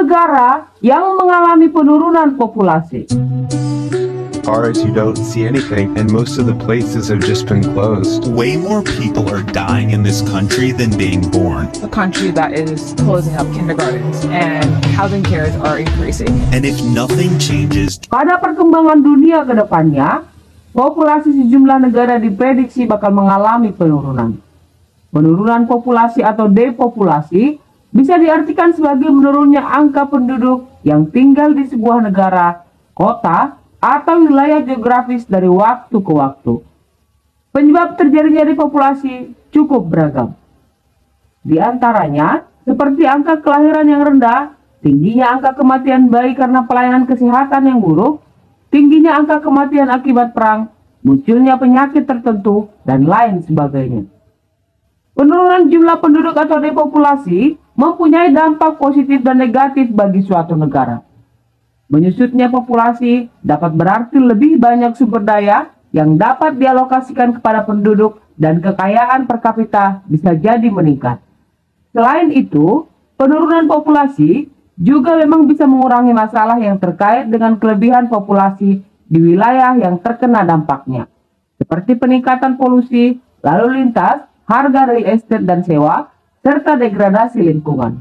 negara yang mengalami penurunan populasi. Far as you don't see anything, and most of the places have just been closed. Way more people are dying in this country than being born. A country that is closing up kindergartens and housing cares are increasing. And if nothing changes, Pada perkembangan dunia ke depannya, populasi sejumlah negara diprediksi bakal mengalami penurunan. Penurunan populasi atau depopulasi bisa diartikan sebagai menurunnya angka penduduk yang tinggal di sebuah negara, kota, atau wilayah geografis dari waktu ke waktu. Penyebab terjadinya depopulasi cukup beragam. Di antaranya, seperti angka kelahiran yang rendah, tingginya angka kematian bayi karena pelayanan kesehatan yang buruk, tingginya angka kematian akibat perang, munculnya penyakit tertentu, dan lain sebagainya. Penurunan jumlah penduduk atau depopulasi mempunyai dampak positif dan negatif bagi suatu negara. Menyusutnya populasi dapat berarti lebih banyak sumber daya yang dapat dialokasikan kepada penduduk dan kekayaan per kapita bisa jadi meningkat. Selain itu, penurunan populasi juga memang bisa mengurangi masalah yang terkait dengan kelebihan populasi di wilayah yang terkena dampaknya, seperti peningkatan polusi, lalu lintas, harga real estate dan sewa, serta degradasi lingkungan.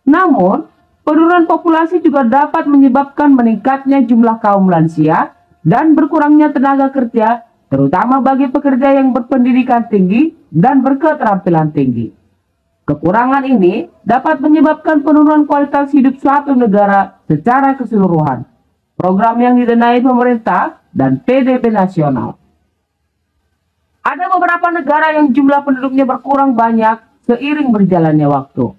Namun, penurunan populasi juga dapat menyebabkan meningkatnya jumlah kaum lansia dan berkurangnya tenaga kerja, terutama bagi pekerja yang berpendidikan tinggi dan berketerampilan tinggi. Kekurangan ini dapat menyebabkan penurunan kualitas hidup suatu negara secara keseluruhan, program yang didanai pemerintah dan PDB nasional. Ada beberapa negara yang jumlah penduduknya berkurang banyak seiring berjalannya waktu.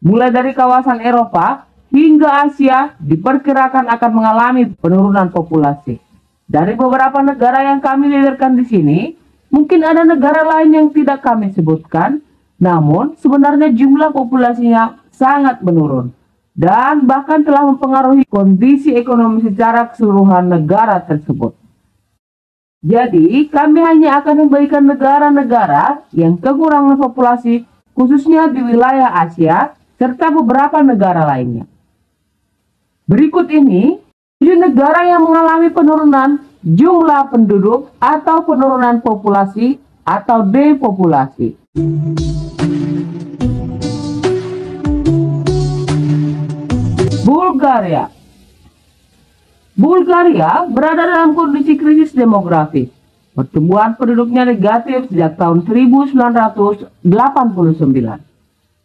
Mulai dari kawasan Eropa hingga Asia diperkirakan akan mengalami penurunan populasi. Dari beberapa negara yang kami liderkan di sini, mungkin ada negara lain yang tidak kami sebutkan, namun sebenarnya jumlah populasinya sangat menurun dan bahkan telah mempengaruhi kondisi ekonomi secara keseluruhan negara tersebut. Jadi, kami hanya akan memberikan negara-negara yang kekurangan populasi, khususnya di wilayah Asia, serta beberapa negara lainnya. Berikut ini 7 negara yang mengalami penurunan jumlah penduduk atau penurunan populasi atau depopulasi. Bulgaria. Bulgaria berada dalam kondisi krisis demografis. Pertumbuhan penduduknya negatif sejak tahun 1989.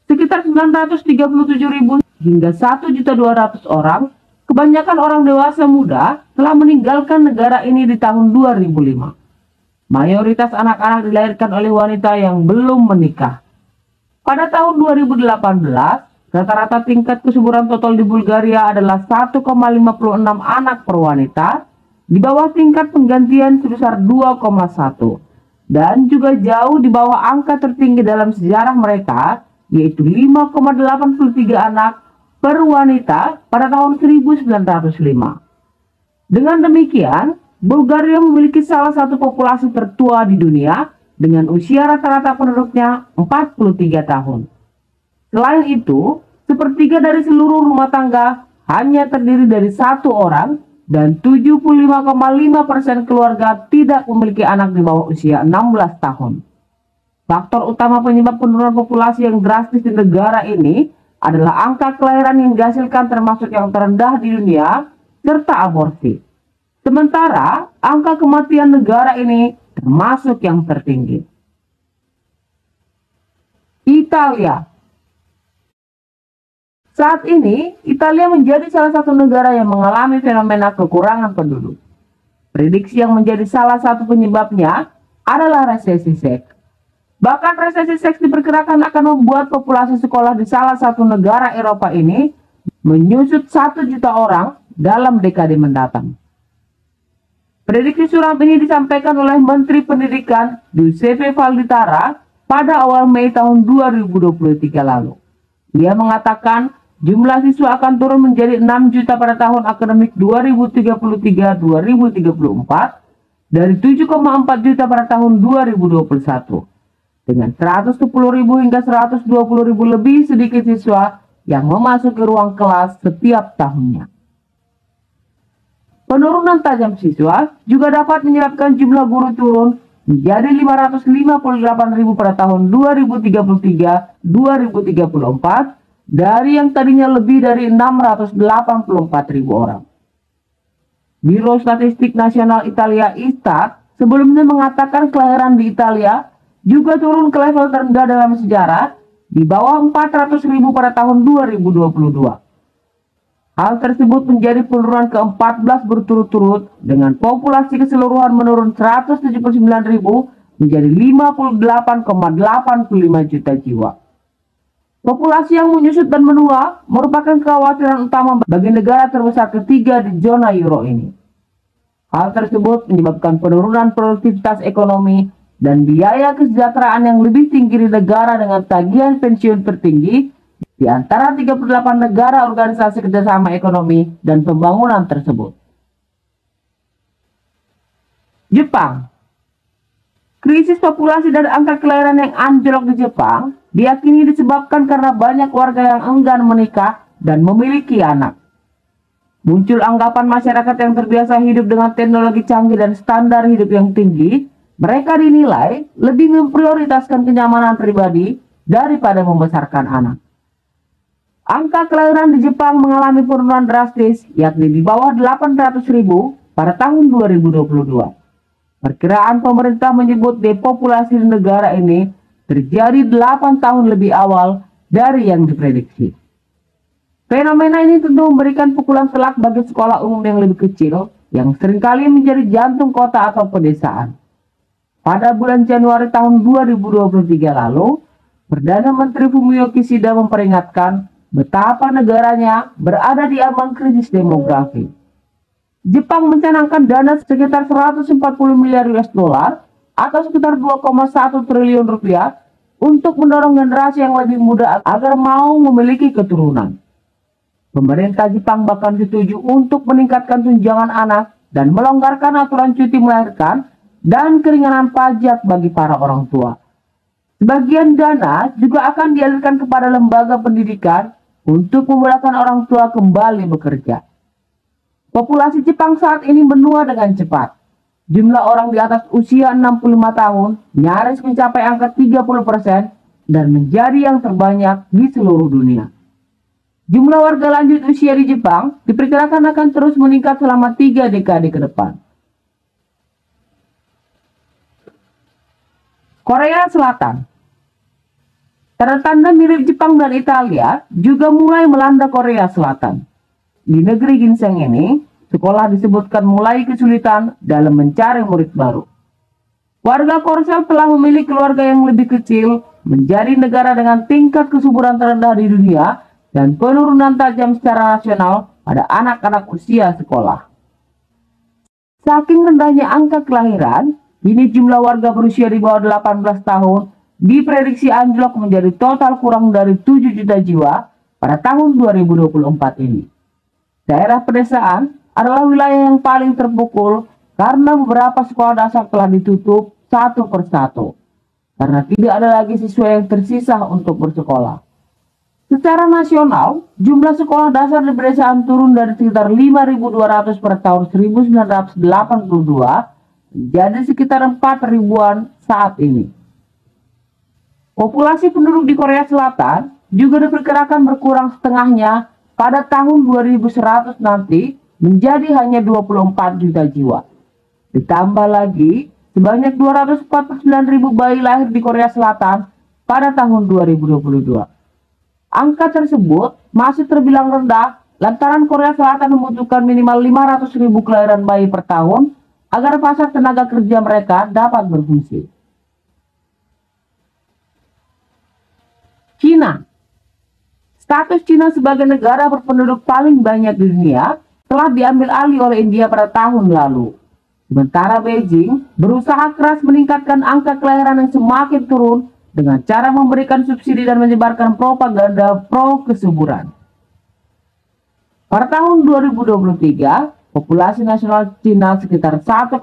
Sekitar 937.000 hingga 1.200.000 orang, kebanyakan orang dewasa muda, telah meninggalkan negara ini di tahun 2005. Mayoritas anak-anak dilahirkan oleh wanita yang belum menikah. Pada tahun 2018, rata-rata tingkat kesuburan total di Bulgaria adalah 1,56 anak per wanita, di bawah tingkat penggantian sebesar 2,1, dan juga jauh di bawah angka tertinggi dalam sejarah mereka, yaitu 5,83 anak per wanita pada tahun 1905. Dengan demikian, Bulgaria memiliki salah satu populasi tertua di dunia dengan usia rata-rata penduduknya 43 tahun. Selain itu, sepertiga dari seluruh rumah tangga hanya terdiri dari 1 orang dan 75,5% keluarga tidak memiliki anak di bawah usia 16 tahun. Faktor utama penyebab penurunan populasi yang drastis di negara ini adalah angka kelahiran yang dihasilkan termasuk yang terendah di dunia, serta aborsi. Sementara, angka kematian negara ini termasuk yang tertinggi. Italia. Saat ini, Italia menjadi salah satu negara yang mengalami fenomena kekurangan penduduk. Prediksi yang menjadi salah satu penyebabnya adalah resesi seks. Bahkan resesi seks diperkirakan akan membuat populasi sekolah di salah satu negara Eropa ini menyusut 1 juta orang dalam dekade mendatang. Prediksi suram ini disampaikan oleh Menteri Pendidikan Giuseppe Valditara pada awal Mei tahun 2023 lalu. Dia mengatakan jumlah siswa akan turun menjadi 6 juta pada tahun akademik 2033-2034 dari 7,4 juta pada tahun 2021. Dengan 110.000 hingga 120.000 lebih sedikit siswa yang memasuki ruang kelas setiap tahunnya. Penurunan tajam siswa juga dapat menyebabkan jumlah guru turun menjadi 558.000 pada tahun 2033-2034 dari yang tadinya lebih dari 684.000 orang. Biro Statistik Nasional Italia Istat sebelumnya mengatakan kelahiran di Italia juga turun ke level terendah dalam sejarah di bawah 400.000 pada tahun 2022. Hal tersebut menjadi penurunan ke-14 berturut-turut dengan populasi keseluruhan menurun 179.000 menjadi 58,85 juta jiwa. Populasi yang menyusut dan menua merupakan kekhawatiran utama bagi negara terbesar ketiga di zona euro ini. Hal tersebut menyebabkan penurunan produktivitas ekonomi dan biaya kesejahteraan yang lebih tinggi di negara dengan tagihan pensiun tertinggi di antara 38 negara organisasi kerjasama ekonomi dan pembangunan tersebut. Jepang. Krisis populasi dan angka kelahiran yang anjlok di Jepang diyakini disebabkan karena banyak warga yang enggan menikah dan memiliki anak. Muncul anggapan masyarakat yang terbiasa hidup dengan teknologi canggih dan standar hidup yang tinggi, mereka dinilai lebih memprioritaskan kenyamanan pribadi daripada membesarkan anak. Angka kelahiran di Jepang mengalami penurunan drastis, yakni di bawah 800.000 pada tahun 2022. Perkiraan pemerintah menyebut depopulasi di negara ini terjadi 8 tahun lebih awal dari yang diprediksi. Fenomena ini tentu memberikan pukulan telak bagi sekolah umum yang lebih kecil, yang seringkali menjadi jantung kota atau pedesaan. Pada bulan Januari tahun 2023 lalu, Perdana Menteri Fumio Kishida memperingatkan betapa negaranya berada di ambang krisis demografi. Jepang mencanangkan dana sekitar 140 miliar US dollar atau sekitar 2,1 triliun rupiah untuk mendorong generasi yang lebih muda agar mau memiliki keturunan. Pemerintah Jepang bahkan setuju untuk meningkatkan tunjangan anak dan melonggarkan aturan cuti melahirkan dan keringanan pajak bagi para orang tua. Sebagian dana juga akan dialirkan kepada lembaga pendidikan untuk memudahkan orang tua kembali bekerja. Populasi Jepang saat ini menua dengan cepat. Jumlah orang di atas usia 65 tahun nyaris mencapai angka 30% dan menjadi yang terbanyak di seluruh dunia. Jumlah warga lanjut usia di Jepang diperkirakan akan terus meningkat selama 3 dekade ke depan. Korea Selatan. Tanda-tanda mirip Jepang dan Italia juga mulai melanda Korea Selatan. Di negeri ginseng ini, sekolah disebutkan mulai kesulitan dalam mencari murid baru. Warga Korsel telah memilih keluarga yang lebih kecil, menjadi negara dengan tingkat kesuburan terendah di dunia dan penurunan tajam secara nasional pada anak-anak usia sekolah. Saking rendahnya angka kelahiran, kini jumlah warga berusia di bawah 18 tahun diprediksi anjlok menjadi total kurang dari 7 juta jiwa pada tahun 2024 ini. Daerah pedesaan adalah wilayah yang paling terpukul karena beberapa sekolah dasar telah ditutup satu persatu, karena tidak ada lagi siswa yang tersisa untuk bersekolah. Secara nasional, jumlah sekolah dasar di pedesaan turun dari sekitar 5.200 pada tahun 1982 menjadi sekitar 4.000-an saat ini. Populasi penduduk di Korea Selatan juga diperkirakan berkurang setengahnya pada tahun 2100 nanti menjadi hanya 24 juta jiwa. Ditambah lagi, sebanyak 249.000 bayi lahir di Korea Selatan pada tahun 2022. Angka tersebut masih terbilang rendah lantaran Korea Selatan membutuhkan minimal 500.000 kelahiran bayi per tahun agar pasar tenaga kerja mereka dapat berfungsi. Cina. Status Cina sebagai negara berpenduduk paling banyak di dunia telah diambil alih oleh India pada tahun lalu. Sementara Beijing berusaha keras meningkatkan angka kelahiran yang semakin turun dengan cara memberikan subsidi dan menyebarkan propaganda pro-kesuburan. Pada tahun 2023, populasi nasional Cina sekitar 1,4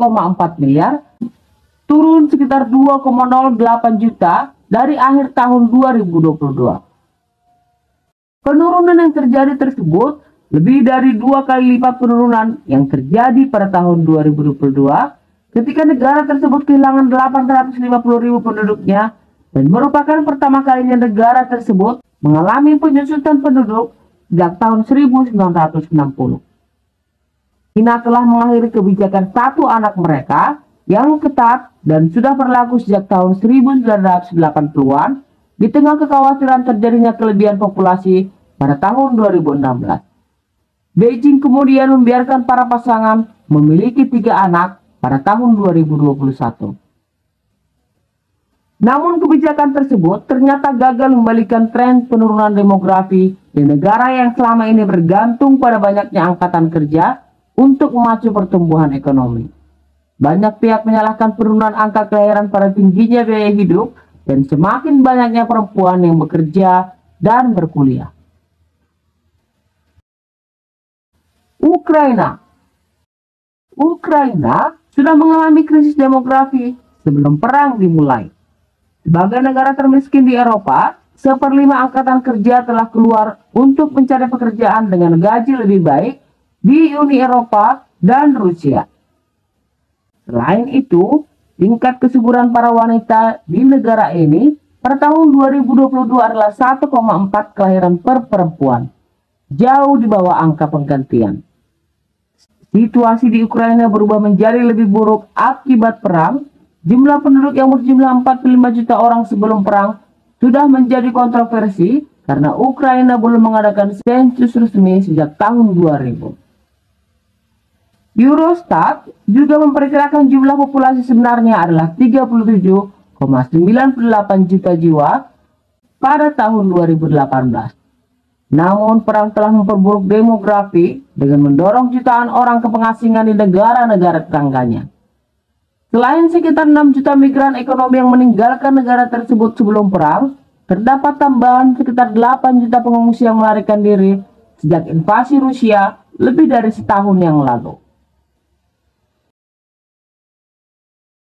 miliar, turun sekitar 2,08 juta dari akhir tahun 2022. Penurunan yang terjadi tersebut lebih dari 2 kali lipat penurunan yang terjadi pada tahun 2022 ketika negara tersebut kehilangan 850.000 penduduknya dan merupakan pertama kalinya negara tersebut mengalami penyusutan penduduk sejak tahun 1960. China telah mengakhiri kebijakan satu anak mereka yang ketat dan sudah berlaku sejak tahun 1980-an di tengah kekhawatiran terjadinya kelebihan populasi pada tahun 2016. Beijing kemudian membiarkan para pasangan memiliki 3 anak pada tahun 2021. Namun kebijakan tersebut ternyata gagal membalikan tren penurunan demografi di negara yang selama ini bergantung pada banyaknya angkatan kerja untuk memacu pertumbuhan ekonomi. Banyak pihak menyalahkan penurunan angka kelahiran pada tingginya biaya hidup dan semakin banyaknya perempuan yang bekerja dan berkuliah. Ukraina sudah mengalami krisis demografi sebelum perang dimulai. Sebagai negara termiskin di Eropa, 1/5 angkatan kerja telah keluar untuk mencari pekerjaan dengan gaji lebih baik di Uni Eropa dan Rusia. Selain itu, tingkat kesuburan para wanita di negara ini pada tahun 2022 adalah 1,4 kelahiran per perempuan, jauh di bawah angka penggantian. Situasi di Ukraina berubah menjadi lebih buruk akibat perang. Jumlah penduduk yang berjumlah 45 juta orang sebelum perang sudah menjadi kontroversi karena Ukraina belum mengadakan sensus resmi sejak tahun 2000. Eurostat juga memperkirakan jumlah populasi sebenarnya adalah 37,98 juta jiwa pada tahun 2018. Namun perang telah memperburuk demografi dengan mendorong jutaan orang ke pengasingan di negara-negara tetangganya. Selain sekitar 6 juta migran ekonomi yang meninggalkan negara tersebut sebelum perang, terdapat tambahan sekitar 8 juta pengungsi yang melarikan diri sejak invasi Rusia lebih dari setahun yang lalu.